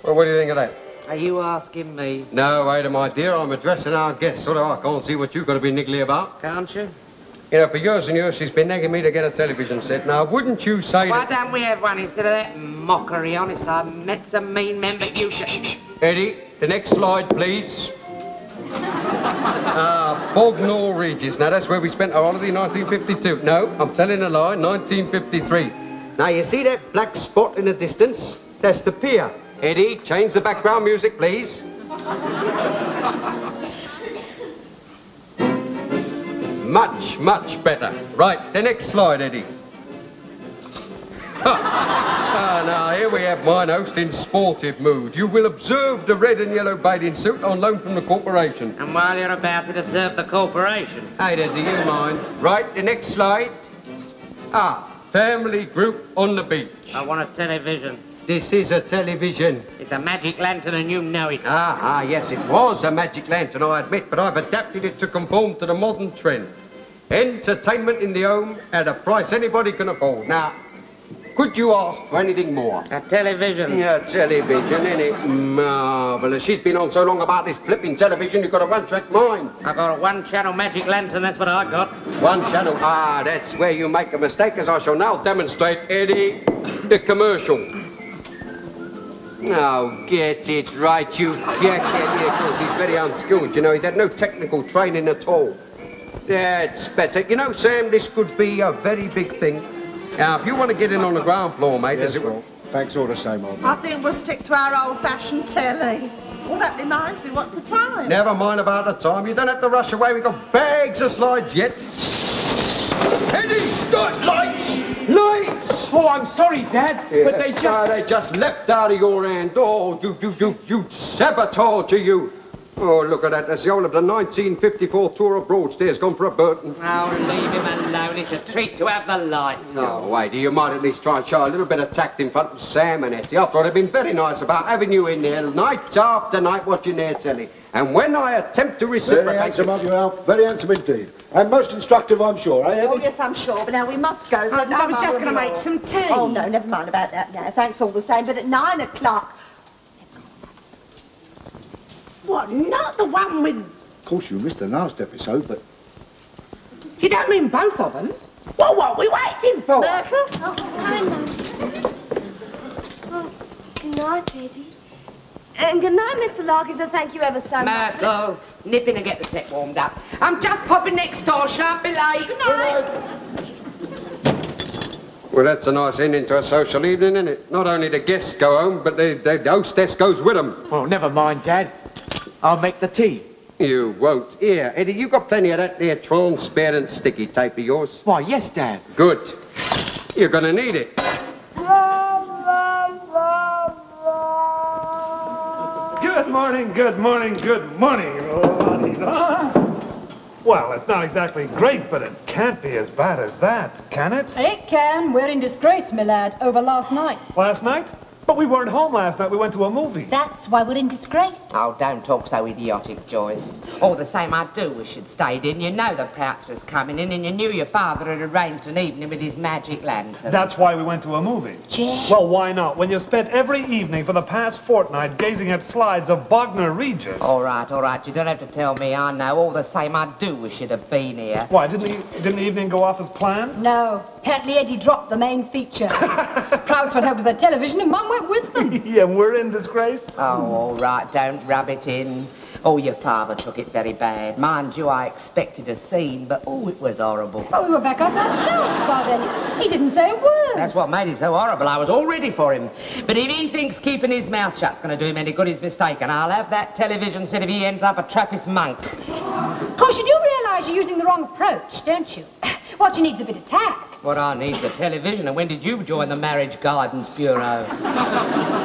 Well, what do you think of that? Are you asking me? No, Ada, my dear, I'm addressing our guest, so I can't see what you've got to be niggly about. Can't you? You know, for years and years, she's been nagging me to get a television set. Now, wouldn't you say Why don't we have one instead of that mockery? Honest, I've met some mean men, but you should... Eddie, the next slide, please. Bognor Regis. Now, that's where we spent our holiday in 1952. No, I'm telling a lie, 1953. Now, you see that black spot in the distance? That's the pier. Eddie, change the background music, please. Much, much better. Right, the next slide, Eddie. Now, here we have mine host in sportive mood. You will observe the red and yellow bathing suit on loan from the corporation. And while you're about it, observe the corporation. Ada, do you mind? Right, the next slide. Family group on the beach. I want a television. This is a television. It's a magic lantern and you know it. Yes, it was a magic lantern, I admit, but I've adapted it to conform to the modern trend. Entertainment in the home at a price anybody can afford. Now, could you ask for anything more? A television. Yeah, television, isn't it? Marvellous. She's been on so long about this flipping television, you've got a one-track mind. I've got a one-channel magic lantern, that's what I got. One channel? That's where you make a mistake, as I shall now demonstrate, Eddie, the commercial. Oh, get it right, you get it. Yeah, of course, he's very unskilled, you know. He's had no technical training at all. That's better. You know, Sam, this could be a very big thing. Now, if you want to get in on the ground floor, mate... Yes, well, thanks all the same, old man. I think we'll stick to our old-fashioned telly. Well, that reminds me, what's the time? Never mind about the time. You don't have to rush away. We've got bags of slides yet. Eddie, lights! Lights! Oh, I'm sorry, Dad, but they just... they just leapt out of your hand. Oh, you saboteur, you. Oh, look at that. That's the whole of the 1954 tour of Broadstairs gone for a Burton. Oh, leave him alone. It's a treat to have the lights on. Oh, wait, you might at least try and show a little bit of tact in front of Sam and Etty. I thought it'd been very nice about having you in there night after night watching their telly. And when I attempt to reciprocate... Very handsome of you, Al. Very handsome indeed. And most instructive, I'm sure, eh, Eddie? Oh, yes, I'm sure, but now we must go. So I was just going to make some tea. Oh, no, never mind about that now. Thanks all the same, but at 9 o'clock... What, not the one with... Of course, you missed the last episode, but... You don't mean both of them? Well, what are we waiting for? Myrtle? Oh, I know. Oh, good night, Eddie. And good night, Mr. Larkins, and thank you ever so much. Myrtle, nip in and get the set warmed up. I'm just popping next door, shan't be late. Good night. Well, that's a nice ending to a social evening, isn't it? Not only the guests go home, but the hostess goes with them. Oh, never mind, Dad. I'll make the tea. You won't. Here, Eddie, you got plenty of that there transparent sticky tape of yours? Why, yes, Dad. Good. You're going to need it. Good morning, good morning, good morning. Well, it's not exactly great, but it can't be as bad as that, can it? It can. We're in disgrace, my lad, over last night. Last night? But we weren't home last night. We went to a movie. That's why we're in disgrace. Oh, don't talk so idiotic, Joyce. All the same, I do wish you'd stayed in. You know the Prouts was coming in, and you knew your father had arranged an evening with his magic lantern. That's why we went to a movie. Jack. Well, why not? When you've spent every evening for the past fortnight gazing at slides of Bognor Regis. All right. You don't have to tell me. I know. All the same, I do wish you'd have been here. Why, didn't the evening go off as planned? No. Apparently Eddie dropped the main feature. Prouts went over the television and Mum went with them. Yeah, we're in disgrace. Oh, all right. Don't rub it in. Oh, your father took it very bad. Mind you, I expected a scene, but, oh, it was horrible. But we were back up ourselves by then. He didn't say a word. That's what made it so horrible. I was all ready for him. But if he thinks keeping his mouth shut's going to do him any good, he's mistaken. I'll have that television set if he ends up a Trappist monk. Of course, you do realise you're using the wrong approach, don't you? What you need's a bit of tact. What I need's a television, and when did you join the Marriage Guidance Bureau?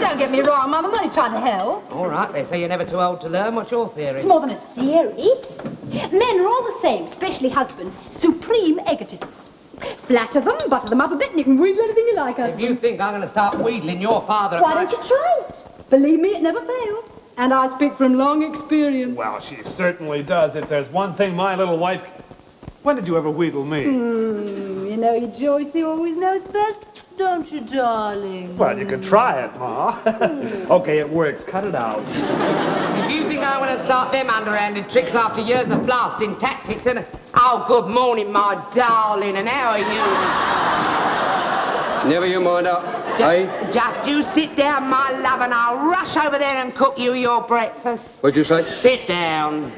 Don't get me wrong, Mum. I'm only trying to help. All right, they say you're never too old to learn. What's your theory? It's more than a theory. Men are all the same, especially husbands. Supreme egotists. Flatter them, butter them up a bit, and you can wheedle anything you like out of If them. you think I'm going to start wheedling your father... Why don't you try it? Believe me, it never fails. And I speak from long experience. Well, she certainly does. If there's one thing my little wife... When did you ever wheedle me? You know, your Joycey always knows best, don't you, darling? Well, you could try it, Ma. Okay, it works. Cut it out. If you think I want to start them underhanded tricks after years of blasting tactics, then... Oh, good morning, my darling, and how are you? Never you mind up, eh? Just you sit down, my love, and I'll rush over there and cook you your breakfast. What'd you say? Sit down.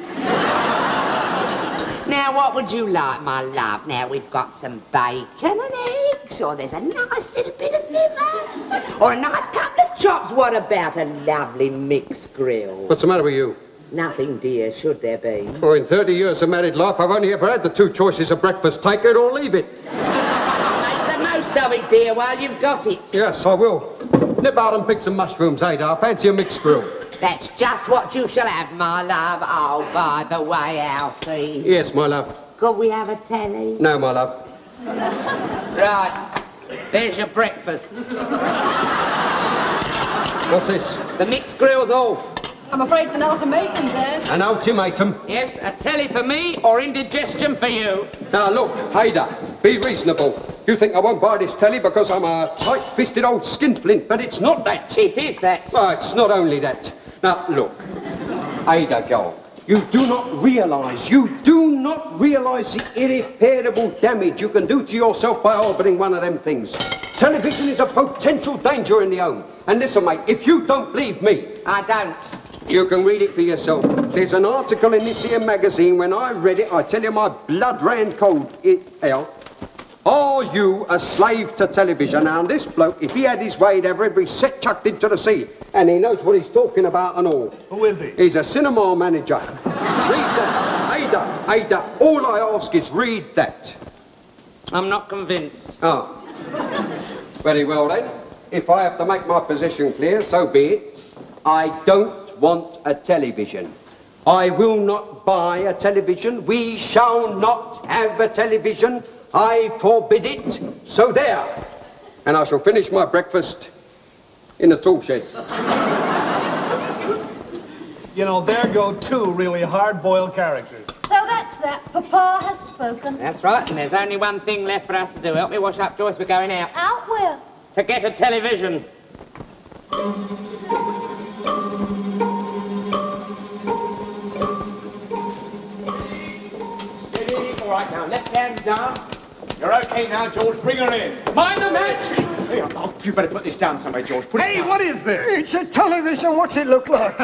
Now, what would you like, my love? Now, we've got some bacon and eggs, or there's a nice little bit of liver, or a nice couple of chops. What about a lovely mixed grill? What's the matter with you? Nothing, dear, should there be? Oh, in 30 years of married life, I've only ever had the two choices of breakfast. Take it or leave it. Make the most of it, dear, while you've got it. Yes, I will. Nip out and pick some mushrooms, Ada. I fancy a mixed grill. That's just what you shall have, my love. Oh, by the way, Alfie. Yes, my love. Could we have a telly? No, my love. Right. There's your breakfast. What's this? The mixed grill's off. I'm afraid it's an ultimatum, Dad. An ultimatum? Yes, a telly for me or indigestion for you. Now, look, Ada, be reasonable. You think I won't buy this telly because I'm a tight-fisted old skinflint, but it's not that. It is that. Oh, it's not only that. Now, look, Ada, girl, you do not realise the irreparable damage you can do to yourself by harbouring one of them things. Television is a potential danger in the home. And listen, mate, if you don't believe me... I don't. You can read it for yourself. There's an article in this here magazine. When I read it, I tell you, my blood ran cold. Are you a slave to television? Now, this bloke, if he had his way, he'd have every set chucked into the sea. And he knows what he's talking about and all. Who is he? He's a cinema manager. Read that. Ada, all I ask is read that. I'm not convinced. Oh. Very well, then. If I have to make my position clear, so be it. I don't want a television. I will not buy a television. We shall not have a television. I forbid it. So there. And I shall finish my breakfast in the tool shed. You know, there go two really hard-boiled characters. So that's that. Papa has spoken. That's right, and there's only one thing left for us to do. Help me wash up, Joyce. We're going out. Out where? To get a television. Steady. All right, now, left hand down. You're okay now, George. Bring her in. Mind the match! Hey, oh, you better put this down somewhere, George. Put it down. What is this? It's a television. What's it look like?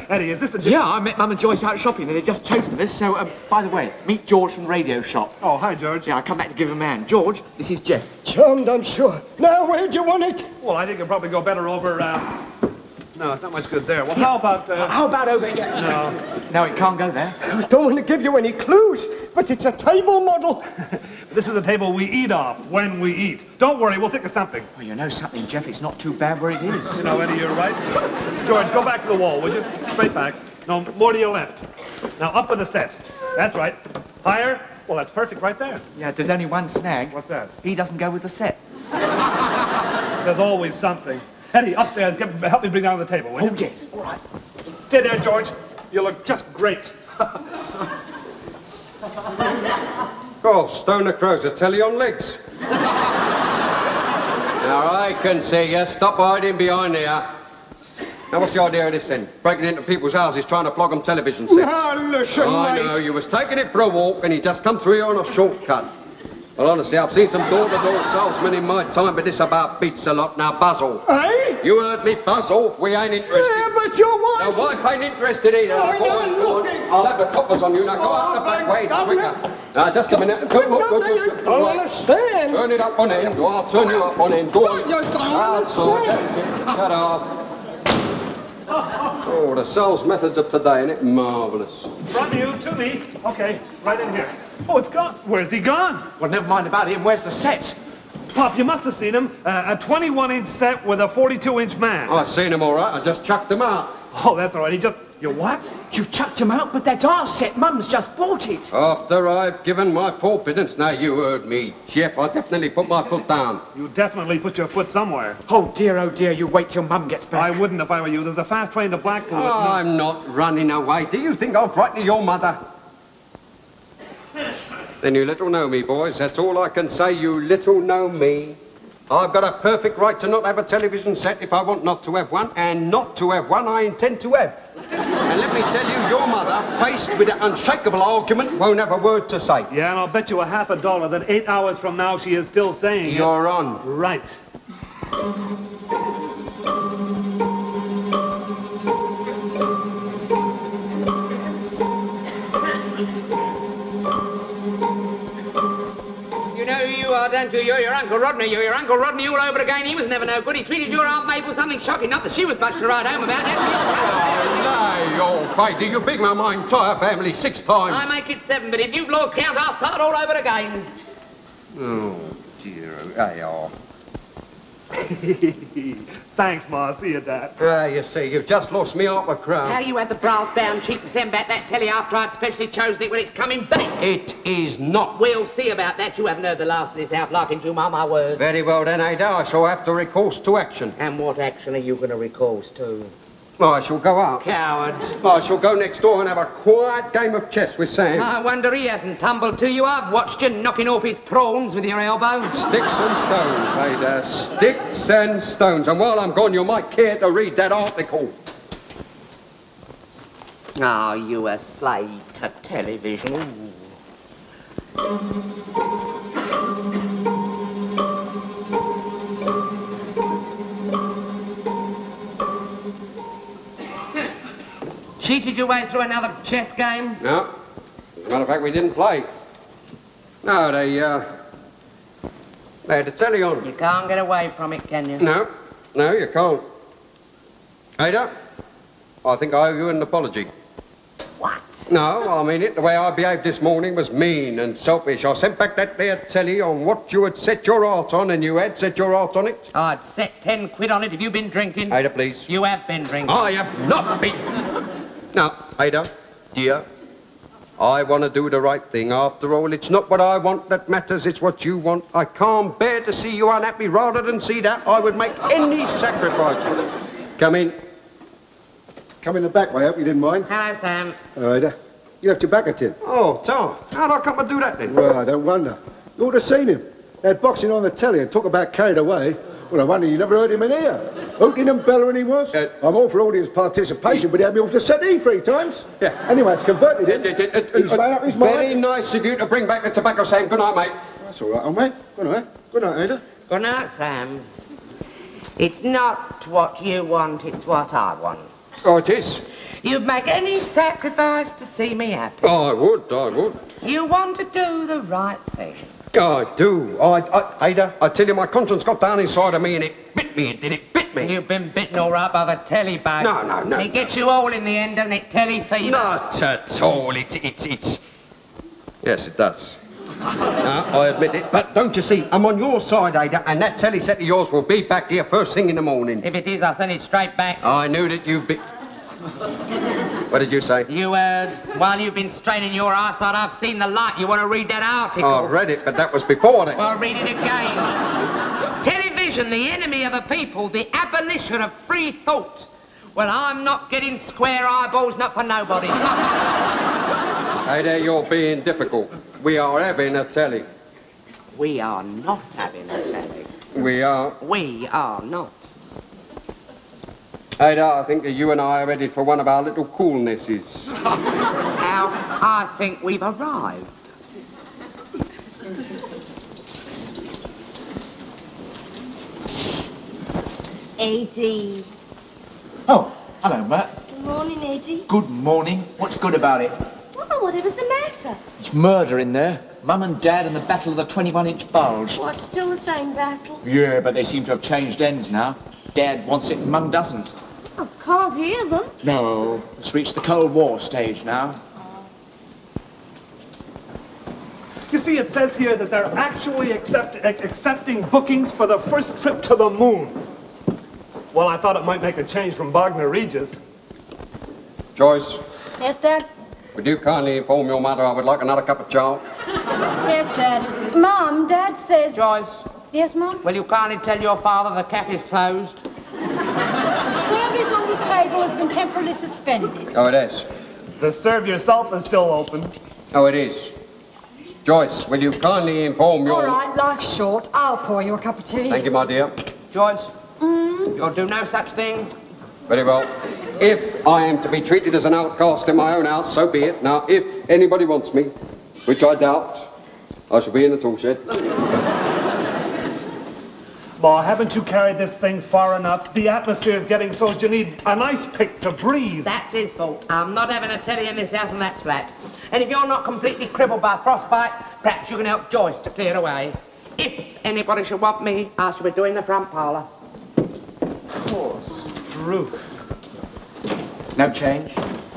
Eddie, is this a... Yeah, I met Mum and Joyce out shopping and they'd just chosen this, so, by the way, meet George from Radio Shop. Oh, hi, George. Yeah, I come back to give him a man. George, this is Jeff. Charmed, I'm sure. Now, where'd you want it? Well, I think it'll probably go better over, No, it's not much good there. Well, how about, How about over here? No. No, it can't go there. I don't want to give you any clues, but it's a table model. This is the table we eat off when we eat. Don't worry, we'll think of something. Well, you know something, Jeff, it's not too bad where it is. You know, Eddie, you're right. George, go back to the wall, would you? Straight back. No, more to your left. Now, up with the set. That's right. Higher. Well, that's perfect right there. Yeah, there's only one snag. What's that? He doesn't go with the set. There's always something. Eddie, upstairs, help me bring down the table, will you? Oh, yes, all right. Stay there, George. You look just great. Oh, Stoner Crow's a telly on legs. Now, I can see you. Stop hiding behind there. Now, what's the idea of this, then? Breaking into people's houses, trying to flog them television sets. Now, listen, I mate. know, you was taking it for a walk and you just come through here on a shortcut. Well, honestly, I've seen some door-to-door salesmen in my time, but this about beats a lot. Now, Buzzle. Eh? You heard me, Buzzle. We ain't interested. Yeah, but your wife... Now, wife ain't interested either. I Go know, on, go on. look. I'll have the coppers on you. Now, go out the back way. It's quicker. Now, just a minute. Go, I don't understand. Turn it up on end. Go on, I'll turn you up on end. Go on. You don't That's all. That's it. Shut up. Oh, the sales methods of today, ain't it marvellous? From you to me. Okay, right in here. Oh, it's gone. Where's he gone? Well, never mind about him. Where's the set? Pop, you must have seen him. A 21-inch set with a 42-inch man. Oh, I seen him all right. I just chucked him out. Oh, that's all right. He just... You what? You chucked him out, but that's our set. Mum's just bought it. After I've given my forfeitance. Now, you heard me, Jeff. I definitely put my foot down. You definitely put your foot somewhere. Oh, dear, you wait till Mum gets back. I wouldn't if I were you. There's a fast train to Blackpool. Oh, I'm not running away. Do you think I'll frighten your mother? Then you little know me, boys. That's all I can say. You little know me. I've got a perfect right to not have a television set if I want not to have one, and not to have one I intend to have. And let me tell you, your mother, faced with an unshakable argument, won't have a word to say. Yeah, and I'll bet you a $50 that 8 hours from now she is still saying You're on. Right. You know who you are, don't you? You're your Uncle Rodney. You're your Uncle Rodney all over again. He was never no good. He treated your Aunt Mabel something shocking. Not that she was much to write home about. Oh, no, old Friday. You beat my entire family 6 times. I make it 7, but if you've lost count, I'll start all over again. Oh, dear. There you are. Thanks, Ma. See you, Dad. You see, you've just lost me half a crown. How you had the brass-bound cheek to send back that telly after I'd specially chosen it when it's coming back? It is not. We'll see about that. You haven't heard the last of this out, Larkins, you mark my words. Very well then, Ada. I shall have to recourse to action. And what action are you going to recourse to? Well, I shall go out. Coward. I shall go next door and have a quiet game of chess with Sam. I wonder he hasn't tumbled to you. I've watched you knocking off his prawns with your elbow. Sticks and stones, Ada. Sticks and stones. And while I'm gone, you might care to read that article. Oh, you a slave to television. Cheated your way through another chess game? No. As a matter of fact, we didn't play. No, they had the telly on. You can't get away from it, can you? No, you can't. Ada, I think I owe you an apology. What? No, I mean it. The way I behaved this morning was mean and selfish. I sent back that there telly on what you had set your heart on, and you had set your heart on it. I'd set 10 quid on it if you've been drinking. Ada, please. You have been drinking. I have not been. Now, Ada, dear, I want to do the right thing. After all, it's not what I want that matters, it's what you want. I can't bear to see you unhappy. Rather than see that, I would make any sacrifice. Come in. Come in the back way, I hope you didn't mind. Hello, Sam. Hello, Ada. You left your back a tin. Oh, Tom, how'd I come to do that then? Well, I don't wonder. You ought to have seen him. They had boxing on the telly and talk about carried away. Well, I wonder you never heard him in here. Hooting and bellowing he was. I'm all for audience participation, but he had me off the settee 3 times. Yeah. Anyway, it's converted him. He's made up his mind. Very nice of you to bring back the tobacco, Sam. Good night, mate. That's all right, old mate. Good night. Good night, Ada. Good night, Sam. It's not what you want, it's what I want. Oh, it is? You'd make any sacrifice to see me happy. Oh, I would. You want to do the right thing. Oh, I do. Ada, I tell you, my conscience got down inside of me and it bit me, it bit me. You've been bitten all right by the telly bug. No. It gets you all in the end, doesn't it? Telly fever. Not at all. It's... Yes, it does. No, I admit it. But don't you see, I'm on your side, Ada, and that telly set of yours will be back here first thing in the morning. If it is, I'll send it straight back. I knew that you'd be... What did you say? You heard. While you've been straining your arse out, I've seen the light. You want to read that article? I've read it, but that was before that. Well, read it again. Television, the enemy of the people, the abolition of free thought. Well, I'm not getting square eyeballs, not for nobody. Hey there, you're being difficult. We are having a telly. We are not having a telly. We are. We are not. Ada, I think that you and I are ready for one of our little coolnesses. Al, I think we've arrived. A.D. Oh, hello, Matt. Good morning, A.D. Good morning. What's good about it? Well, whatever's the matter? It's murder in there. Mum and Dad and the battle of the 21-inch bulge. What, still the same battle? Yeah, but they seem to have changed ends now. Dad wants it and Mum doesn't. I can't hear them. No, it's reached the Cold War stage now. You see, it says here that they're actually accepting bookings for the first trip to the moon. Well, I thought it might make a change from Wagner Regis. Joyce, Yes, Dad? would you kindly inform your mother I would like another cup of chow? Yes, Dad. Mum, Dad says... Joyce, Yes, Mum? will you kindly tell your father the cap is closed? Service on this table has been temporarily suspended. Oh, it is. The serve yourself is still open. Oh, it is. Joyce, will you kindly inform your... All right, life's short. I'll pour you a cup of tea. Thank you, my dear. Joyce, you'll do no such thing. Very well. If I am to be treated as an outcast in my own house, so be it. Now, if anybody wants me, which I doubt, I shall be in the tool shed. Boy, haven't you carried this thing far enough? The atmosphere's getting so you need a nice pick to breathe. That's his fault. I'm not having a telly in this house and that's flat. And if you're not completely crippled by frostbite, perhaps you can help Joyce to clear away. If anybody should want me, I shall be doing the front parlour. Poor Struth. No change?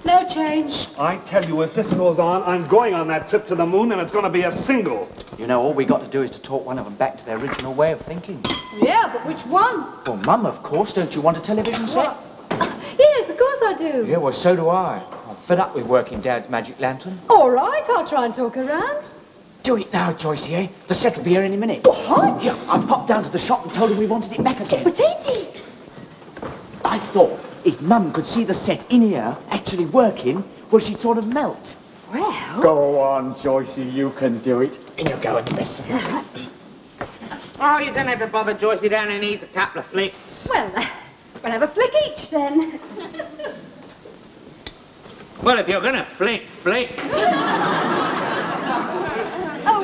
No change. I tell you, if this goes on, I'm going on that trip to the moon and it's going to be a single. You know, all we got to do is to talk one of them back to their original way of thinking. Yeah, but which one? Well, Mum, of course. Don't you want a television set? What? Yes, of course I do. Yeah, well, so do I. I'm fed up with working Dad's magic lantern. All right, I'll try and talk around. Do it now, Joycey, eh? The set will be here any minute. What? Yeah, I popped down to the shop and told him we wanted it back again. But Eddie... I thought if Mum could see the set in here actually working, well, she'd sort of melt. Well... Go on, Joycey, you can do it. In you go, and the best of luck. Oh, you don't have to bother Joyce. He only needs a couple of flicks. Well, we'll have a flick each then. Well, if you're going to flick. Oh,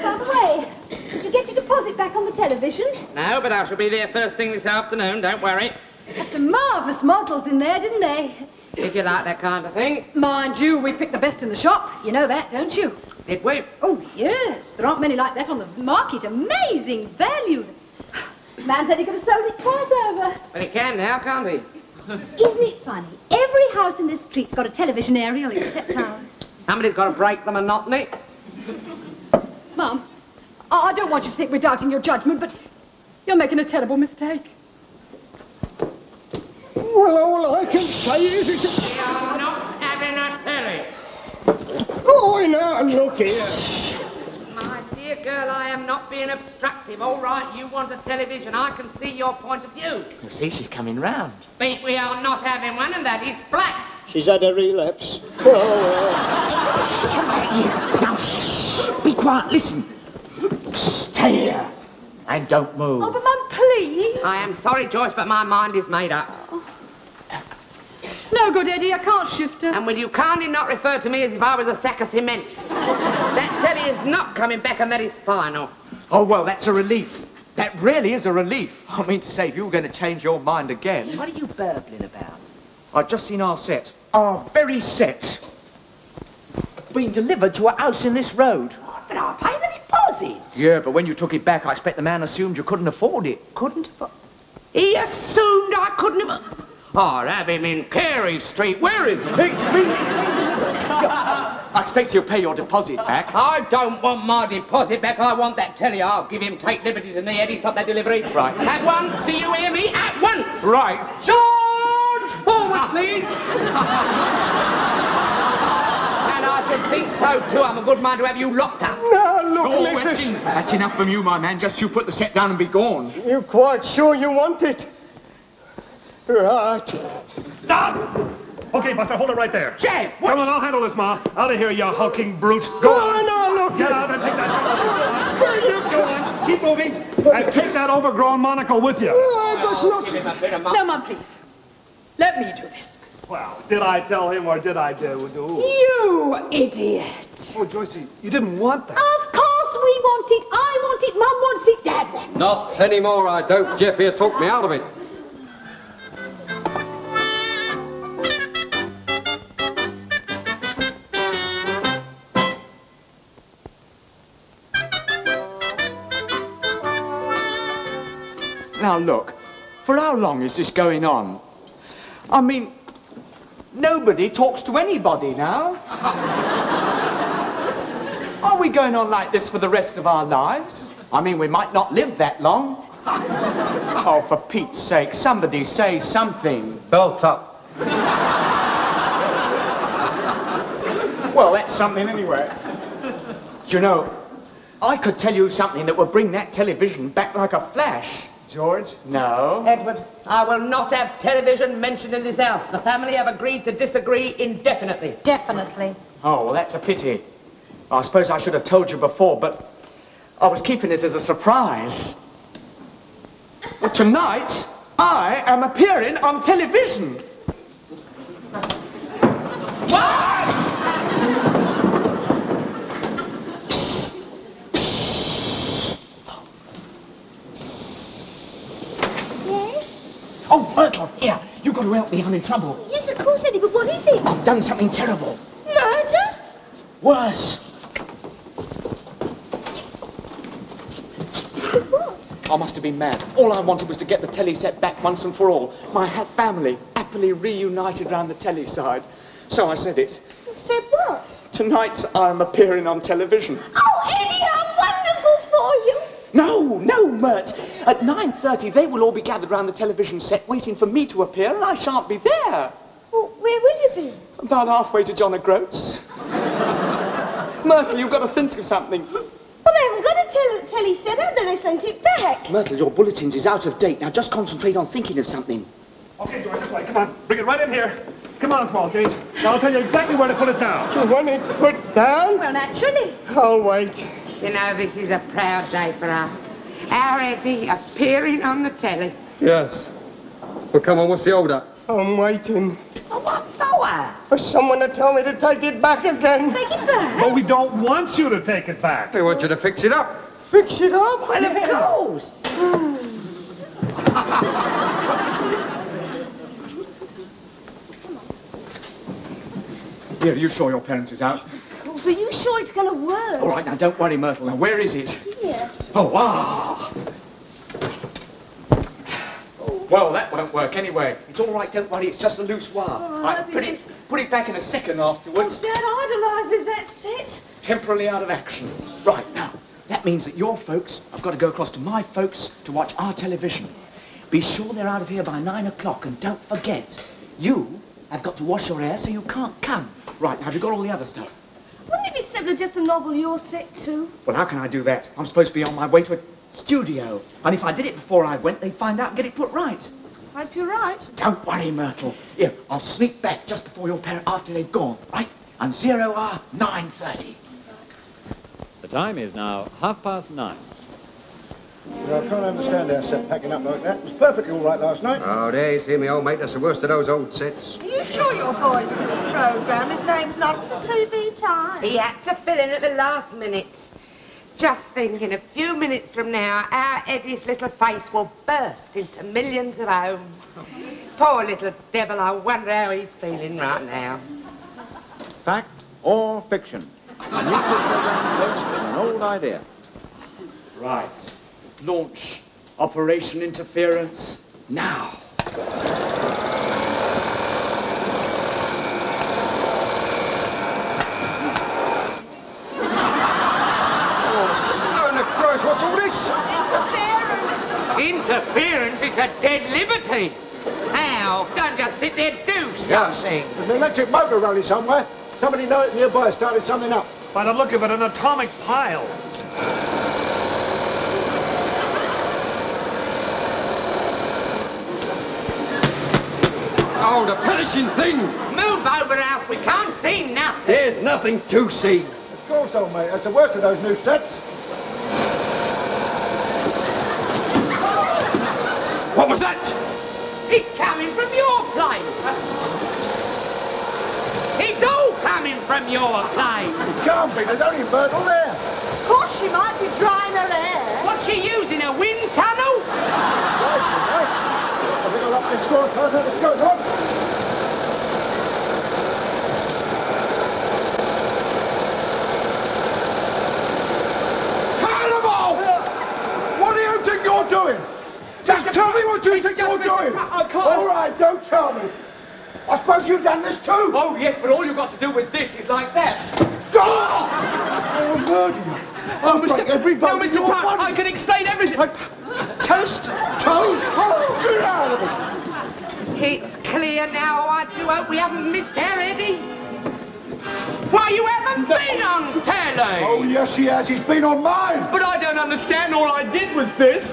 by the way, did you get your deposit back on the television? No, but I shall be there first thing this afternoon, don't worry. Had some marvellous models in there, didn't they? If you like that kind of thing. Mind you, we picked the best in the shop. You know that, don't you? Did we? Oh, yes. There aren't many like that on the market. Amazing value. Man said he could have sold it twice over. Well, he can now, can't he? Isn't it funny? Every house in this street's got a television aerial except ours. Somebody's got to break the monotony. Mum, I don't want you to think we're doubting your judgment, but you're making a terrible mistake. Well, all I can say is it's... We are not having a telly. Oh, now, look here. My dear girl, I am not being obstructive. All right, you want a television. I can see your point of view. You see, she's coming round. But we are not having one, and that is flat. She's had a relapse. Oh, well. Come back here. Now, shh. Be quiet. Listen. Stay here. And don't move. Oh, but Mum, please. I am sorry, Joyce, but my mind is made up. It's no good, Eddie. I can't shift her. And will you kindly not refer to me as if I was a sack of cement? That telly is not coming back, and that is final. Oh, well, that's a relief. That really is a relief. I mean to say, if you were going to change your mind again... What are you burbling about? I've just seen our set. Our very set. Being delivered to a house in this road. But I'll pay the deposit. Yeah, but when you took it back, I expect the man assumed you couldn't afford it. Couldn't afford... He assumed I couldn't have... Oh, have him in Carey Street. Where is he? It's me. I expect you'll pay your deposit back. I don't want my deposit back. I want that telly. I'll give him take liberties in the Eddie. Stop that delivery. Right. At once. Do you hear me? At once. Right. George! Forward, please. And I should think so, too. I'm a good mind to have you locked up. Now, look, missus. That's enough from you, my man. Just you put the set down and be gone. You quite sure you want it? Right. Stop! Okay, Buster, hold it right there. Jeff! Come on, I'll handle this, Ma. Out of here, you hulking brute. Go on. No, look. Get out and take that. Go on. Keep moving. And take that overgrown monocle with you. But look. Give him a bit of No, Mum, please. Let me do this. Well, did I tell him or did I do? You idiot. Oh, Joycey, you didn't want that. Of course we want it. I want it. Mum wants it. Dad wants it. Not anymore, I don't. Jeff here talked me out of it. Now, look. For how long is this going on? I mean, nobody talks to anybody now. Are we going on like this for the rest of our lives? I mean, we might not live that long. Oh, for Pete's sake, somebody say something. Belt up. Well, that's something anyway. Do you know, I could tell you something that would bring that television back like a flash. George? No. Edward, I will not have television mentioned in this house. The family have agreed to disagree indefinitely. Definitely. Oh, well, that's a pity. I suppose I should have told you before, but I was keeping it as a surprise. Well, tonight, I am appearing on television. What? Oh, Myrtle, here. You've got to help me. I'm in trouble. Yes, of course, Eddie, but what is it? I've done something terrible. Murder? Worse. What? I must have been mad. All I wanted was to get the telly set back once and for all. My family happily reunited round the telly side. So I said it. You said what? Tonight I'm appearing on television. Oh, Eddie, how wonderful for you. No, Mert. At 9:30 they will all be gathered round the television set waiting for me to appear, and I shan't be there. Well, where will you be? About halfway to John O'Groats. Myrtle, you've got to think of something. Well, they haven't got a telly set up, then they sent it back. Myrtle, your bulletins is out of date. Now just concentrate on thinking of something. Okay, George, this way. Come on. Bring it right in here. Come on, Small Change. Now I'll tell you exactly where to put it down. You want it put down? Well, naturally. I'll wait. You know, this is a proud day for us. Our Eddie appearing on the telly. Yes. Well, come on, what's the hold up? I'm waiting Oh, what for? for someone to tell me to take it back again. Take it back. But we don't want you to take it back. They want you to fix it up. Fix it up? Well, of course. Here, are you sure your parents is out? Are you sure it's going to work? All right, now don't worry, Myrtle. Now where is it? Here. Oh, wow. Well, that won't work anyway. It's all right, don't worry. It's just a loose wire. Oh, I put it back in a second afterwards. Dad idolises that set. Temporarily out of action. Right, now, that means that your folks have got to go across to my folks to watch our television. Be sure they're out of here by 9 o'clock, and don't forget, you have got to wash your hair so you can't come. Right, now, have you got all the other stuff? Wouldn't it be simpler just to novel your set too? Well, how can I do that? I'm supposed to be on my way to a studio. And if I did it before I went, they'd find out and get it put right. Hope you're right. Don't worry, Myrtle. Here, I'll sneak back just before your parents, after they've gone, right? And 9:30. The time is now 9:30. I can't understand our set packing up like that. It was perfectly all right last night. Oh, there you see me, old mate. That's the worst of those old sets. Are you sure your boy's in this programme? His name's not for TV time. He had to fill in at the last minute. Just thinking, a few minutes from now, our Eddie's little face will burst into millions of homes. Poor little devil, I wonder how he's feeling right now. Fact or fiction? A new program based on an old idea. Right. Launch Operation Interference now. What's all this? Interference? It's a dead liberty. Now, don't just sit there, do something. There's an electric motor running somewhere. Somebody know it nearby started something up. By the look of it, an atomic pile. Oh, the perishing thing! Move over, Alf. We can't see nothing. There's nothing to see. Of course, old mate. That's the worst of those new sets. What was that? It's coming from your place. It's all coming from your place. It can't be. There's only Myrtle there. Of course, she might be drying her hair. What's she using, a wind tunnel? I think I'll up the score. Let's go, on. Carnival! What do you think you're doing? Just tell me what you think you're doing. I can't. All right, don't tell me. I suppose you've done this too. Oh, yes, but all you've got to do with this is like that. Stop! I'll murder you. I'll break every bone in Mr. your Pratt, body. I can explain everything. Toast? Toast? Get out of it. It's clear now. I do hope we haven't missed our Eddie. Why, you haven't been on telly. Oh, yes, he has. He's been on mine. But I don't understand. All I did was this.